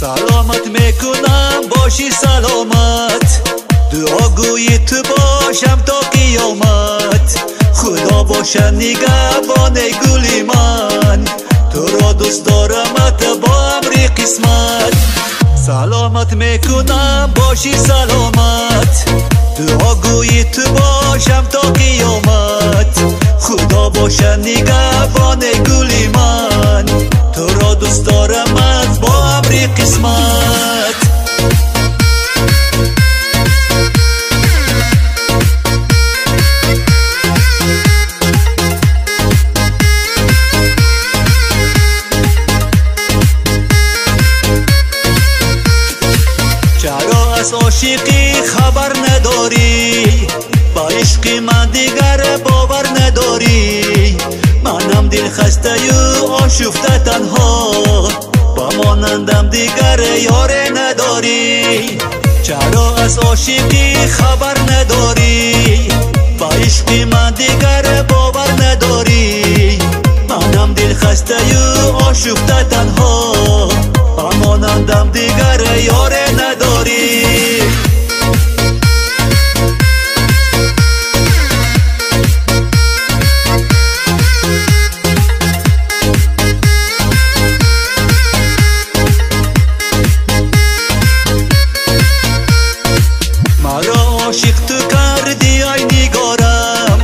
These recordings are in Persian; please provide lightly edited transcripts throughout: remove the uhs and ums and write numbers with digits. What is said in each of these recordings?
سلامت میکنم باشی سلامت، دعاگوی تو باشم تا قیامت. خدا باشه نگهبان گلی من، تو را دوست دارمت با امر قسمت. سلامت میکنم باشی سلامت، دعاگوی تو باشم تا قیامت. خدا باشه نگهبان گلی من، تو را دوست دارمت با امر قسمت. چرا از عاشقی خبر نداری؟ با عشق من دیگر باور نداری؟ منم دل خسته و آشفته تنها، با مانندم دیگر یار نداری. چرا از عاشقی خبر نداری؟ با عشق من دیگر باور نداری؟ منم دل خسته و آشفته تنها، با مانندم دیگر یار نداری. مرا عاشق تو کردی ای نگارم،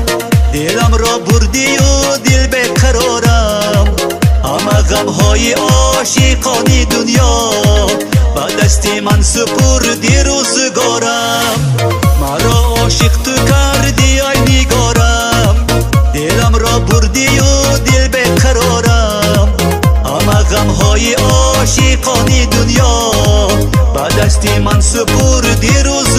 دلم را بردی و دل بیقرارم. همه غمهای عاشقانی دنیا به دست من سپردی روزگارم. مرا عاشق تو کردی ای نگارم، دلم را بردی و دل بیقرارم. همه غمهای عاشقانی دنیا به دست من سپردی روزگارم.